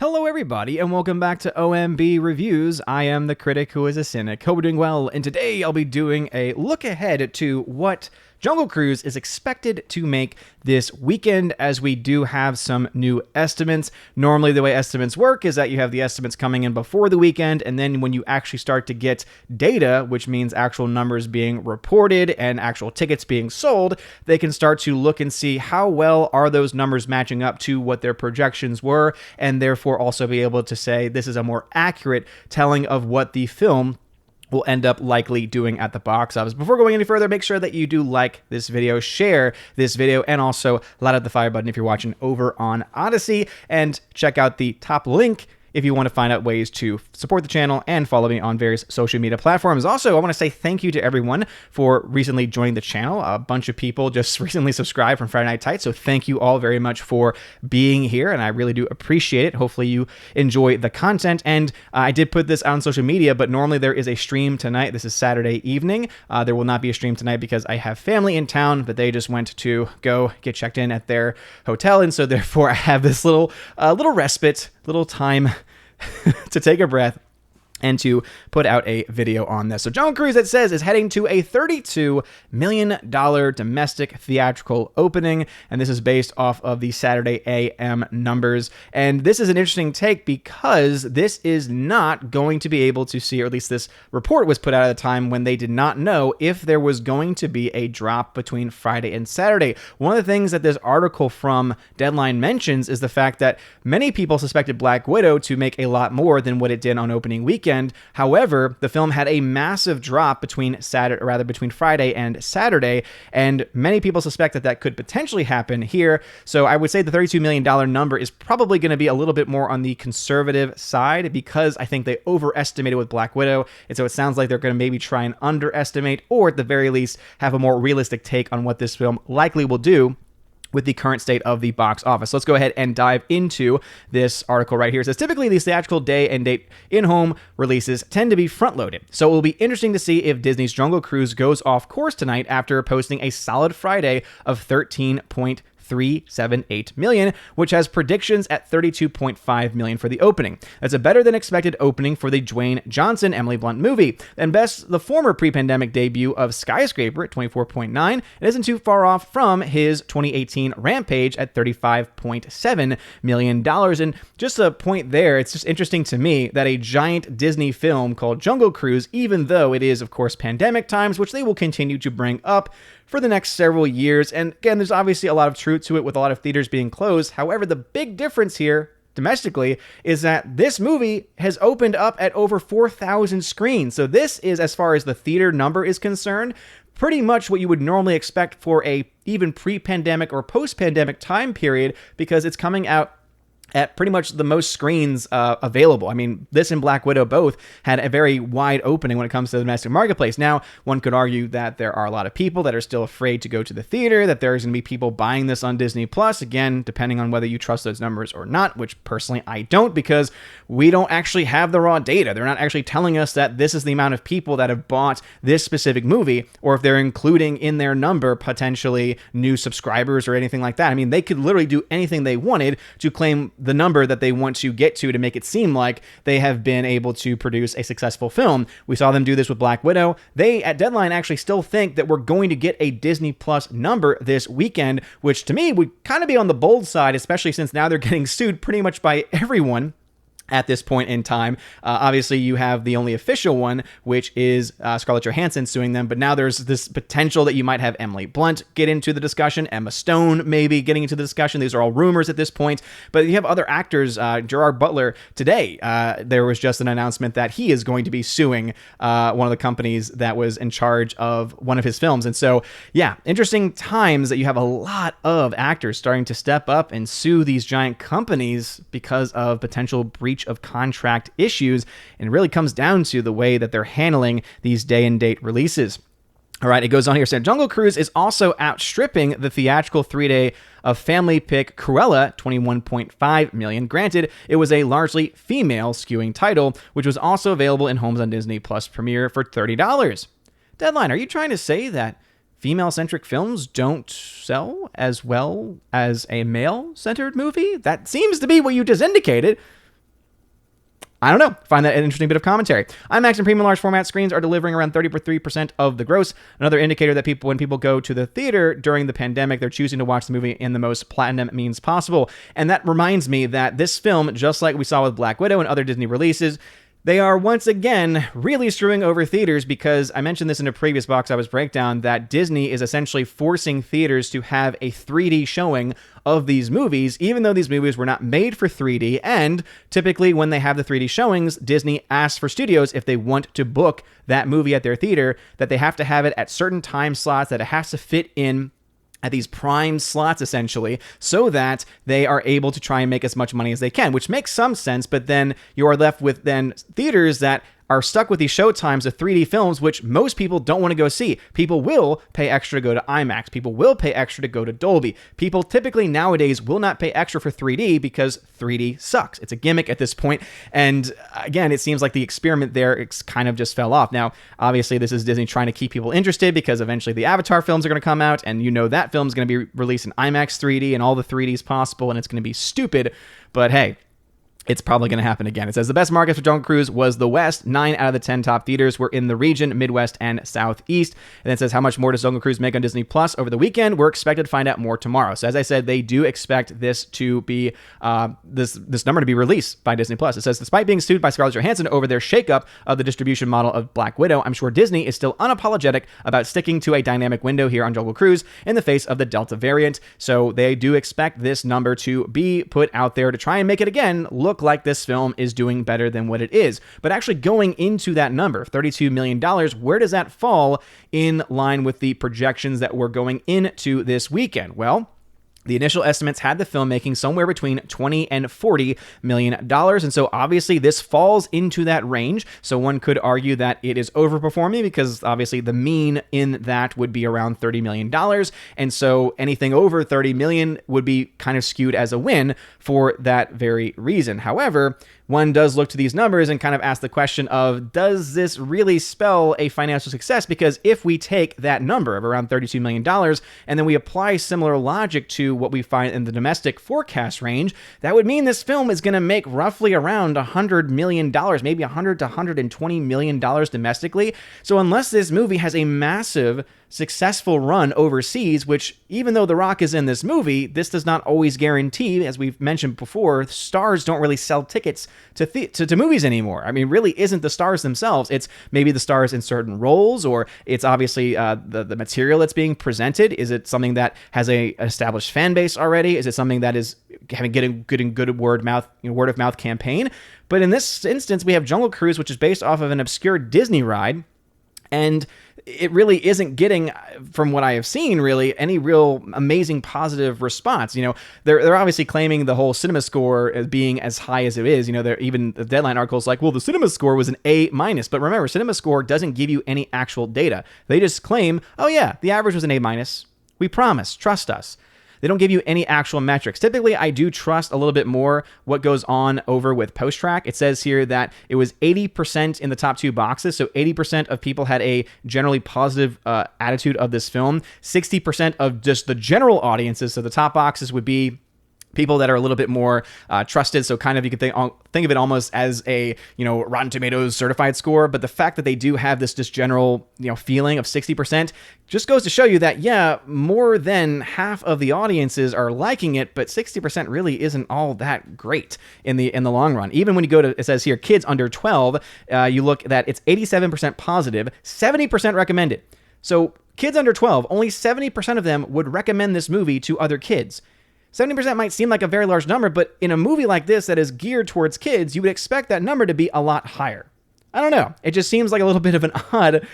Hello everybody, and welcome back to OMB Reviews. I am the critic who is a cynic. Hope you're doing well, and today I'll be doing a look ahead to what Jungle Cruise is expected to make this weekend, as we do have some new estimates. Normally, the way estimates work is that you have the estimates coming in before the weekend, and then when you actually start to get data, which means actual numbers being reported and actual tickets being sold, they can start to look and see how well are those numbers matching up to what their projections were, and therefore also be able to say this is a more accurate telling of what the film will end up likely doing at the box office. Before going any further, make sure that you do like this video, share this video, and also light up the fire button if you're watching over on Odyssey, and check out the top link if you want to find out ways to support the channel and follow me on various social media platforms. Also, I want to say thank you to everyone for recently joining the channel. A bunch of people just recently subscribed from Friday Night Tights, so thank you all very much for being here, and I really do appreciate it. Hopefully you enjoy the content, and I did put this on social media, but normally there is a stream tonight. This is Saturday evening. There will not be a stream tonight because I have family in town, but they just went to go get checked in at their hotel, and so therefore I have this little respite, little time to take a breath and to put out a video on this. So Jungle Cruise, it says, is heading to a $32 million domestic theatrical opening, and this is based off of the Saturday AM numbers. And this is an interesting take because this is not going to be able to see, or at least this report was put out at a time when they did not know if there was going to be a drop between Friday and Saturday. One of the things that this article from Deadline mentions is the fact that many people suspected Black Widow to make a lot more than what it did on opening weekend. However, the film had a massive drop between Friday and Saturday, and many people suspect that that could potentially happen here. So I would say the $32 million number is probably going to be a little bit more on the conservative side, because I think they overestimated with Black Widow, and so it sounds like they're going to maybe try and underestimate, or at the very least have a more realistic take on what this film likely will do with the current state of the box office. So let's go ahead and dive into this article right here. It says, typically these theatrical day and date in-home releases tend to be front-loaded. So it will be interesting to see if Disney's Jungle Cruise goes off course tonight after posting a solid Friday of 13.378 million, which has predictions at 32.5 million for the opening. That's a better than expected opening for the Dwayne Johnson Emily Blunt movie, and best the former pre-pandemic debut of Skyscraper at 24.9. It isn't too far off from his 2018 Rampage at $35.7 million. And just a point there, it's just interesting to me that a giant Disney film called Jungle Cruise, even though it is of course pandemic times, which they will continue to bring up for the next several years. And again, there's obviously a lot of truth to it with a lot of theaters being closed. However, the big difference here domestically is that this movie has opened up at over 4,000 screens. So this is, as far as the theater number is concerned, pretty much what you would normally expect for a even pre-pandemic or post-pandemic time period, because it's coming out at pretty much the most screens available. I mean, this and Black Widow both had a very wide opening when it comes to the domestic marketplace. Now, one could argue that there are a lot of people that are still afraid to go to the theater, that there's going to be people buying this on Disney Plus, again, depending on whether you trust those numbers or not, which personally I don't, because we don't actually have the raw data. They're not actually telling us that this is the amount of people that have bought this specific movie, or if they're including in their number potentially new subscribers or anything like that. I mean, they could literally do anything they wanted to claim the number that they want to get to make it seem like they have been able to produce a successful film. We saw them do this with Black Widow. They, at Deadline, actually still think that we're going to get a Disney Plus number this weekend, which to me would kind of be on the bold side, especially since now they're getting sued pretty much by everyone at this point in time. Obviously, you have the only official one, which is Scarlett Johansson suing them, but now there's this potential that you might have Emily Blunt get into the discussion, Emma Stone maybe getting into the discussion. These are all rumors at this point, but you have other actors. Gerard Butler, today, there was just an announcement that he is going to be suing one of the companies that was in charge of one of his films. And so, yeah, interesting times that you have a lot of actors starting to step up and sue these giant companies because of potential breach of contract issues, and it really comes down to the way that they're handling these day and date releases. All right, it goes on here saying Jungle Cruise is also outstripping the theatrical 3-day of family pick Cruella, 21.5 million. Granted, it was a largely female skewing title, which was also available in homes on Disney Plus Premiere for $30. Deadline, are you trying to say that female-centric films don't sell as well as a male-centered movie? That seems to be what you just indicated. I don't know. Find that an interesting bit of commentary. IMAX and premium large format screens are delivering around 33% of the gross. Another indicator that when people go to the theater during the pandemic, they're choosing to watch the movie in the most platinum means possible. And that reminds me that this film, just like we saw with Black Widow and other Disney releases, they are once again really screwing over theaters, because I mentioned this in a previous box office breakdown that Disney is essentially forcing theaters to have a 3D showing of these movies, even though these movies were not made for 3D. And typically when they have the 3D showings, Disney asks for studios, if they want to book that movie at their theater, that they have to have it at certain time slots, that it has to fit in at these prime slots, essentially, so that they are able to try and make as much money as they can, which makes some sense. But then you are left with then theaters that are stuck with these show times of 3D films, which most people don't want to go see. People will pay extra to go to IMAX. People will pay extra to go to Dolby. People typically nowadays will not pay extra for 3D because 3D sucks. It's a gimmick at this point. And again, it seems like the experiment there, it's kind of just fell off. Now, obviously, this is Disney trying to keep people interested, because eventually the Avatar films are going to come out, and you know that film's going to be released in IMAX 3D and all the 3Ds possible, and it's going to be stupid. But hey, it's probably going to happen again. It says the best market for Jungle Cruise was the West. 9 out of the 10 top theaters were in the region, Midwest, and Southeast. And it says, how much more does Jungle Cruise make on Disney Plus over the weekend? We're expected to find out more tomorrow. So as I said, they do expect this to be this number to be released by Disney Plus. It says, despite being sued by Scarlett Johansson over their shakeup of the distribution model of Black Widow, I'm sure Disney is still unapologetic about sticking to a dynamic window here on Jungle Cruise in the face of the Delta variant. So they do expect this number to be put out there to try and make it again look like this film is doing better than what it is. But actually going into that number, $32 million, where does that fall in line with the projections that were going into this weekend? Well, the initial estimates had the film making somewhere between $20 and $40 million. And so obviously this falls into that range. So one could argue that it is overperforming, because obviously the mean in that would be around $30 million. And so anything over $30 million would be kind of skewed as a win for that very reason. However, one does look to these numbers and kind of ask the question of, does this really spell a financial success? Because if we take that number of around $32 million and then we apply similar logic to what we find in the domestic forecast range, that would mean this film is going to make roughly around $100 million, maybe $100 to $120 million domestically. So unless this movie has a massive successful run overseas, which even though The Rock is in this movie, this does not always guarantee, as we've mentioned before, stars don't really sell tickets to movies anymore. I mean, really isn't the stars themselves. It's maybe the stars in certain roles, or it's obviously the material that's being presented. Is it something that has a established fan base already? Is it something that is getting good word of mouth campaign? But in this instance, we have Jungle Cruise, which is based off of an obscure Disney ride, and it really isn't getting, from what I have seen, really any real amazing positive response. You know, they're obviously claiming the whole cinema score as being as high as it is. You know, even the Deadline article is like, well, the cinema score was an A-. But remember, cinema score doesn't give you any actual data. They just claim, oh yeah, the average was an A-. We promise, trust us. They don't give you any actual metrics. Typically, I do trust a little bit more what goes on over with post-track. It says here that it was 80% in the top 2 boxes, so 80% of people had a generally positive attitude of this film. 60% of just the general audiences, so the top boxes would be people that are a little bit more trusted. So kind of you could think of it almost as a, Rotten Tomatoes certified score. But the fact that they do have this just general, feeling of 60% just goes to show you that, yeah, more than half of the audiences are liking it, but 60% really isn't all that great in the long run. Even when you go to, it says here, kids under 12, you look that it's 87% positive, 70% recommended. So kids under 12, only 70% of them would recommend this movie to other kids. 70% might seem like a very large number, but in a movie like this that is geared towards kids, you would expect that number to be a lot higher. I don't know. It just seems like a little bit of an odd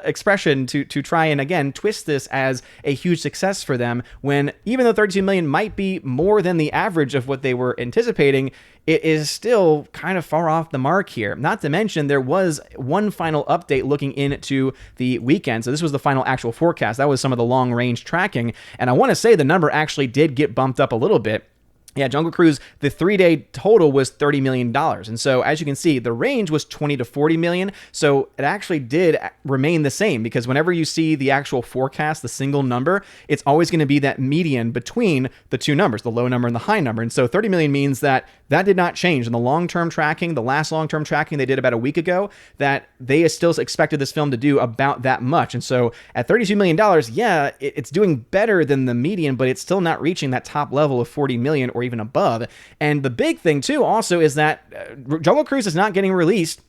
expression to try and, again, twist this as a huge success for them, when even though 32 million might be more than the average of what they were anticipating, it is still kind of far off the mark here. Not to mention, there was one final update looking into the weekend. So this was the final actual forecast. That was some of the long-range tracking. And I want to say the number actually did get bumped up a little bit. Yeah, Jungle Cruise, the 3-day total was $30 million. And so as you can see, the range was 20 to 40 million. So it actually did remain the same, because whenever you see the actual forecast, the single number, it's always going to be that median between the two numbers, the low number and the high number. And so 30 million means that that did not change. In the long-term tracking, the last long-term tracking they did about a week ago, that they still expected this film to do about that much. And so at $32 million, yeah, it's doing better than the median, but it's still not reaching that top level of 40 million or even above. And the big thing too also is that Jungle Cruise is not getting released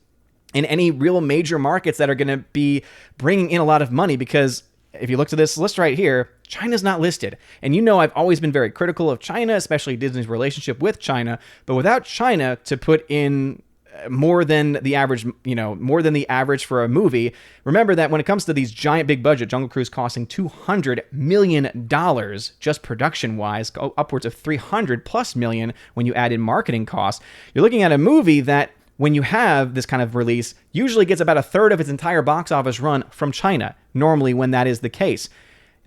in any real major markets that are going to be bringing in a lot of money, because if you look to this list right here, China's not listed. And you know, I've always been very critical of China, especially Disney's relationship with China, but without China to put in more than the average, more than the average for a movie. Remember that when it comes to these giant big budget, Jungle Cruise costing $200 million just production wise, upwards of 300 plus million when you add in marketing costs. You're looking at a movie that, when you have this kind of release, usually gets about a third of its entire box office run from China, normally when that is the case.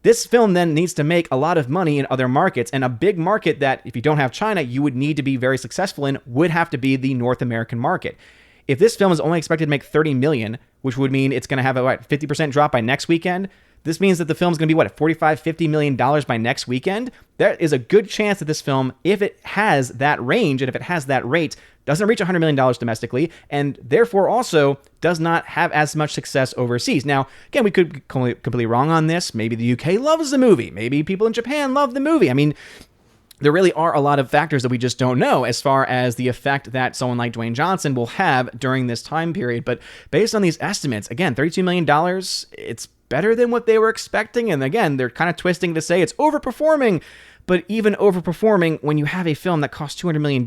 This film then needs to make a lot of money in other markets, and a big market that, if you don't have China, you would need to be very successful in would have to be the North American market. If this film is only expected to make 30 million, which would mean it's going to have a 50% drop by next weekend, this means that the film's going to be $45-50 million by next weekend. There is a good chance that this film, if it has that range and if it has that rate, doesn't reach $100 million domestically, and therefore also does not have as much success overseas. Now, again, we could be completely wrong on this. Maybe the UK loves the movie. Maybe people in Japan love the movie. I mean, there really are a lot of factors that we just don't know as far as the effect that someone like Dwayne Johnson will have during this time period. But based on these estimates, again, $32 million, it's better than what they were expecting. And again, they're kind of twisting to say it's overperforming. But even overperforming, when you have a film that costs $200 million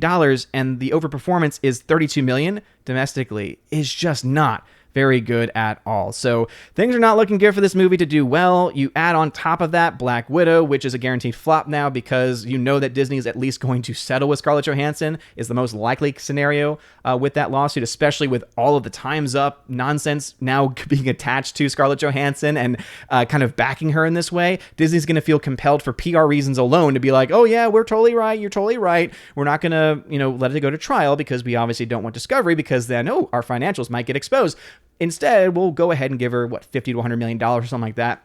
and the overperformance is $32 million domestically, is just not very good at all. So things are not looking good for this movie to do well. You add on top of that Black Widow, which is a guaranteed flop now, because you know that Disney is at least going to settle with Scarlett Johansson, is the most likely scenario with that lawsuit, especially with all of the Time's Up nonsense now being attached to Scarlett Johansson and kind of backing her in this way. Disney's going to feel compelled for PR reasons alone to be like, oh yeah, we're totally right, you're totally right. We're not going to, let it go to trial because we obviously don't want discovery, because then, our financials might get exposed. Instead, we'll go ahead and give her, $50 to $100 million or something like that.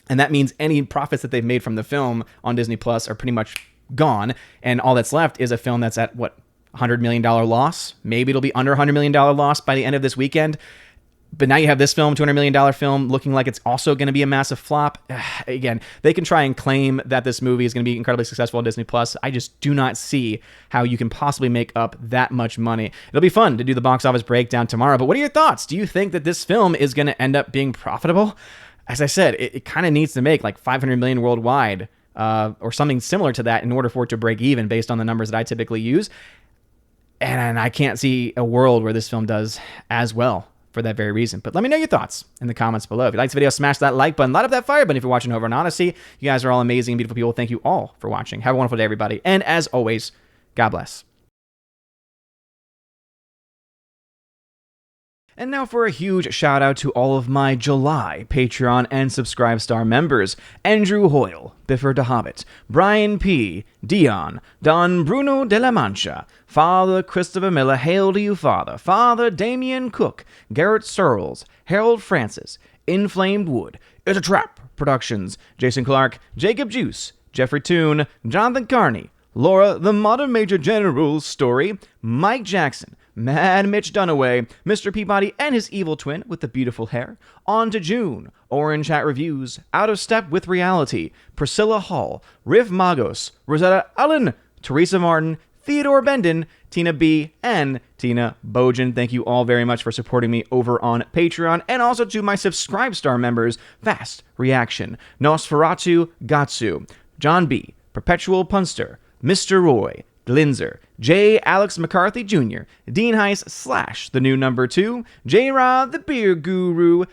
And that means any profits that they've made from the film on Disney Plus are pretty much gone. And all that's left is a film that's at, $100 million loss. Maybe it'll be under $100 million loss by the end of this weekend. But now you have this film, $200 million film, looking like it's also going to be a massive flop. Again, they can try and claim that this movie is going to be incredibly successful on Disney Plus. I just do not see how you can possibly make up that much money. It'll be fun to do the box office breakdown tomorrow. But what are your thoughts? Do you think that this film is going to end up being profitable? As I said, it kind of needs to make like $500 million worldwide or something similar to that in order for it to break even based on the numbers that I typically use. And I can't see a world where this film does as well for that very reason. But let me know your thoughts in the comments below. If you liked the video, smash that like button, light up that fire button if you're watching over on Odyssey. You guys are all amazing, beautiful people. Thank you all for watching. Have a wonderful day, everybody. And as always, God bless. And now for a huge shout out to all of my July Patreon and Subscribe Star members: Andrew Hoyle, Biffer de Hobbit, Brian P., Dion, Don Bruno de la Mancha, Father Christopher Miller, hail to you, Father, Father Damian Cook, Garrett Searles, Harold Francis, Inflamed Wood, It's a Trap Productions, Jason Clark, Jacob Juice, Jeffrey Toone, Jonathan Carney, Laura the Modern Major General's Story, Mike Jackson, Mad Mitch Dunaway, Mr. Peabody and his evil twin with the beautiful hair, On to June, Orange Hat Reviews, Out of Step with Reality, Priscilla Hall, Riff Magos, Rosetta Allen, Teresa Martin, Theodore Bendon, Tina B, and Tina Bojan. Thank you all very much for supporting me over on Patreon, and also to my Subscribe Star members: Fast Reaction, Nosferatu Gatsu, John B, Perpetual Punster, Mr. Roy, Glinzer, J. Alex McCarthy Jr., Dean Heiss / the new number 2, J. Rod the Beer Guru,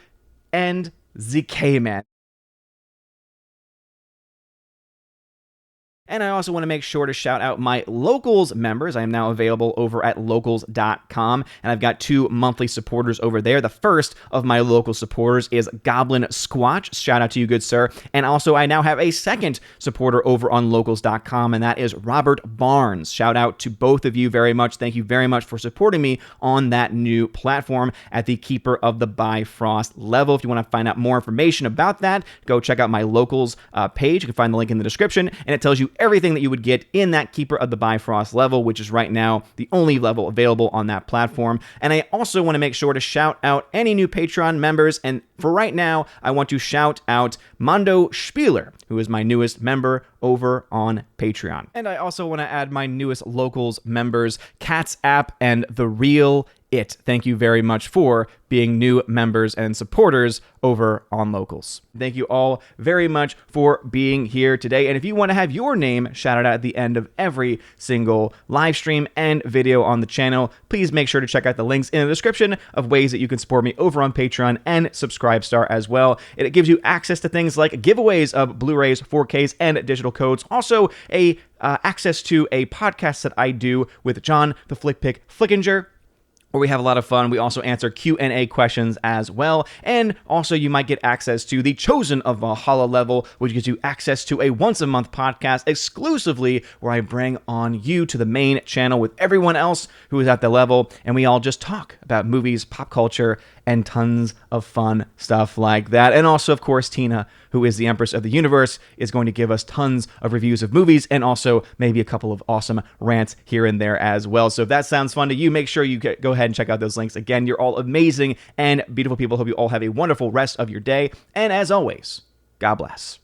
and ZK Man. And I also want to make sure to shout out my Locals members. I am now available over at locals.com, and I've got 2 monthly supporters over there. The first of my local supporters is Goblin Squatch. Shout out to you, good sir. And also, I now have a second supporter over on locals.com, and that is Robert Barnes. Shout out to both of you very much. Thank you very much for supporting me on that new platform at the Keeper of the Bifrost level. If you want to find out more information about that, go check out my Locals page. You can find the link in the description, and it tells you everything that you would get in that Keeper of the Bifrost level, which is right now the only level available on that platform. And I also want to make sure to shout out any new Patreon members, and for right now, I want to shout out Mondo Spieler, who is my newest member over on Patreon. And I also want to add my newest Locals members, Cats App and The Real It. Thank you very much for being new members and supporters over on Locals. Thank you all very much for being here today. And if you want to have your name shouted out at the end of every single live stream and video on the channel, please make sure to check out the links in the description of ways that you can support me over on Patreon and Subscribestar as well. It gives you access to things like giveaways of Blu-rays, 4Ks, and digital codes. Also, access to a podcast that I do with John the Flick Pick Flickinger, where we have a lot of fun. We also answer Q&A questions as well. And also you might get access to the Chosen of Valhalla level, which gives you access to a once-a-month podcast exclusively where I bring on you to the main channel with everyone else who is at the level, and we all just talk about movies, pop culture, and tons of fun stuff like that. And also, of course, Tina, who is the Empress of the Universe, is going to give us tons of reviews of movies and also maybe a couple of awesome rants here and there as well. So if that sounds fun to you, make sure you go ahead and check out those links. Again, you're all amazing and beautiful people. Hope you all have a wonderful rest of your day. And as always, God bless.